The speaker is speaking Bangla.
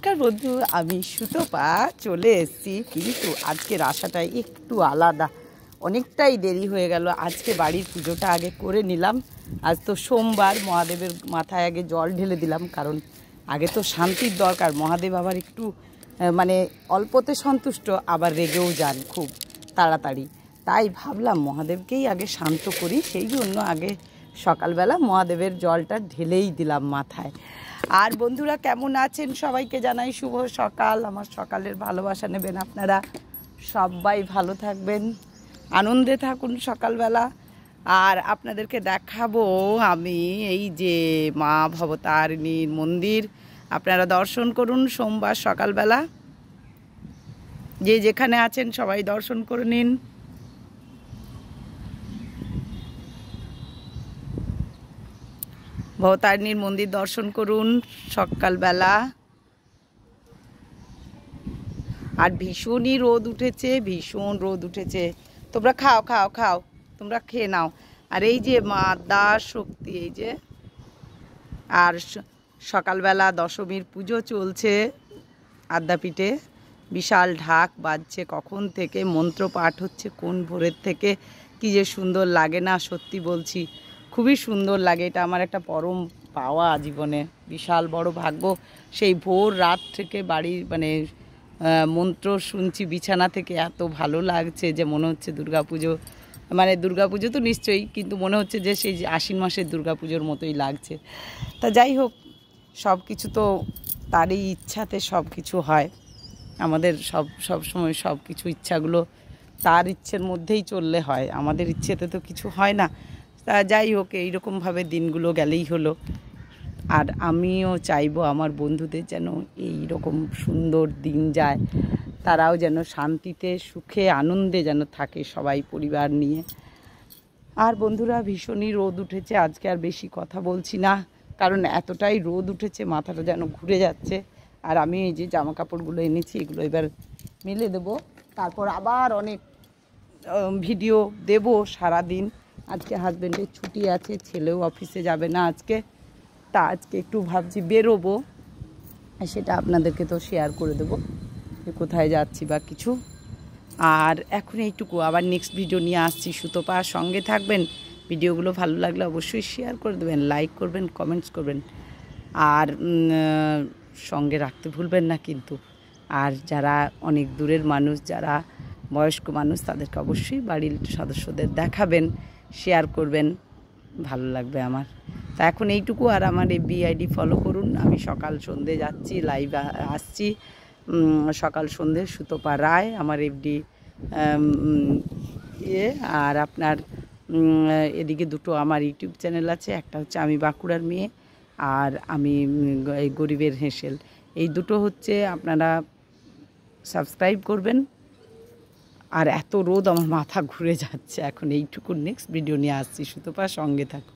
নমস্কার বন্ধু, আমি সুতপা চলে এসেছি। কিন্তু আজকের আশাটা একটু আলাদা, অনেকটাই দেরি হয়ে গেল। আজকে বাড়ির পুজোটা আগে করে নিলাম। আজ তো সোমবার, মহাদেবের মাথায় আগে জল ঢেলে দিলাম, কারণ আগে তো শান্তির দরকার। মহাদেব আবার একটু মানে অল্পতে সন্তুষ্ট, আবার রেগেও যান খুব তাড়াতাড়ি। তাই ভাবলাম মহাদেবকেই আগে শান্ত করি, সেই জন্য আগে সকালবেলা মহাদেবের জলটা ঢেলেই দিলাম মাথায়। আর বন্ধুরা কেমন আছেন? সবাইকে জানাই শুভ সকাল। আমার সকালের ভালোবাসা নেবেন আপনারা, সবাই ভালো থাকবেন, আনন্দে থাকুন সকালবেলা। আর আপনাদেরকে দেখাবো আমি এই যে মা ভবতারিণীর মন্দির, আপনারা দর্শন করুন সোমবার সকালবেলা। যে যেখানে আছেন সবাই দর্শন করে নিন। ভবতারিণীর মন্দির দর্শন করুন সকালবেলা। আর ভীষণই রোদ উঠেছে, ভীষণ রোদ উঠেছে। তোমরা খাও খাও খাও, তোমরা খেয়ে নাও। আর এই যে মাদা শক্তি, এই যে, আর সকালবেলা দশমীর পুজো চলছে আদ্যাপীঠে। বিশাল ঢাক বাজছে কখন থেকে, মন্ত্র পাঠ হচ্ছে কোন ভোরের থেকে। কি যে সুন্দর লাগে না, সত্যি বলছি, খুবই সুন্দর লাগে। এটা আমার একটা পরম পাওয়া জীবনে, বিশাল বড় ভাগ্য। সেই ভোর রাত থেকে বাড়ির মানে মন্ত্র শুনছি বিছানা থেকে, এত ভালো লাগছে যে মনে হচ্ছে দুর্গাপুজো, মানে দুর্গাপুজো তো নিশ্চয়ই, কিন্তু মনে হচ্ছে যে সেই আশ্বিন মাসের দুর্গাপুজোর মতোই লাগছে। তা যাই হোক, সব কিছু তো তারই ইচ্ছাতে সব কিছু হয়। আমাদের সব সময় সব কিছু ইচ্ছাগুলো তার ইচ্ছের মধ্যেই চললে হয়, আমাদের ইচ্ছেতে তো কিছু হয় না। তা যাই হোক, এইরকমভাবে দিনগুলো গেলেই হলো। আর আমিও চাইবো আমার বন্ধুদের যেন এই রকম সুন্দর দিন যায়, তারাও যেন শান্তিতে সুখে আনন্দে যেন থাকে সবাই পরিবার নিয়ে। আর বন্ধুরা ভীষণই রোদ উঠেছে, আজকে আর বেশি কথা বলছি না, কারণ এতটাই রোদ উঠেছে মাথাটা যেন ঘুরে যাচ্ছে। আর আমি এই যে জামা কাপড়গুলো এনেছি, এগুলো এবার মেলে দেবো, তারপর আবার অনেক ভিডিও দেব সারাদিন। আজকে হাজব্যান্ডের ছুটি আছে, ছেলেও অফিসে যাবে না আজকে। তা আজকে একটু ভাবছি বেরোবো, সেটা আপনাদেরকে তো শেয়ার করে দেবো যে কোথায় যাচ্ছি বা কিছু। আর এখন এইটুকু, আবার নেক্সট ভিডিও নিয়ে আসছি। সুতপা সঙ্গে থাকবেন। ভিডিওগুলো ভালো লাগলে অবশ্যই শেয়ার করে দেবেন, লাইক করবেন, কমেন্টস করবেন, আর সঙ্গে রাখতে ভুলবেন না কিন্তু। আর যারা অনেক দূরের মানুষ, যারা বয়স্ক মানুষ, তাদেরকে অবশ্যই বাড়ির সদস্যদের দেখাবেন, শেয়ার করবেন, ভালো লাগবে আমার। তা এখন এইটুকু। আর আমার এফবি আইডি ফলো করুন। আমি সকাল সন্ধে যাচ্ছি, লাইভ আসছি সকাল সন্ধে। সুতপা রায় আমার এফডি আর আপনার এদিকে দুটো আমার ইউটিউব চ্যানেল আছে, একটা হচ্ছে আমি বাঁকুড়ার মেয়ে, আর আমি এই গরিবের হেঁসেল। এই দুটো হচ্ছে, আপনারা সাবস্ক্রাইব করবেন। আর এত রোদ আমার মাথা ঘুরে যাচ্ছে এখন। এইটুকু, নেক্সট ভিডিও নিয়ে আসছি। সুতপা সঙ্গে থাকুন।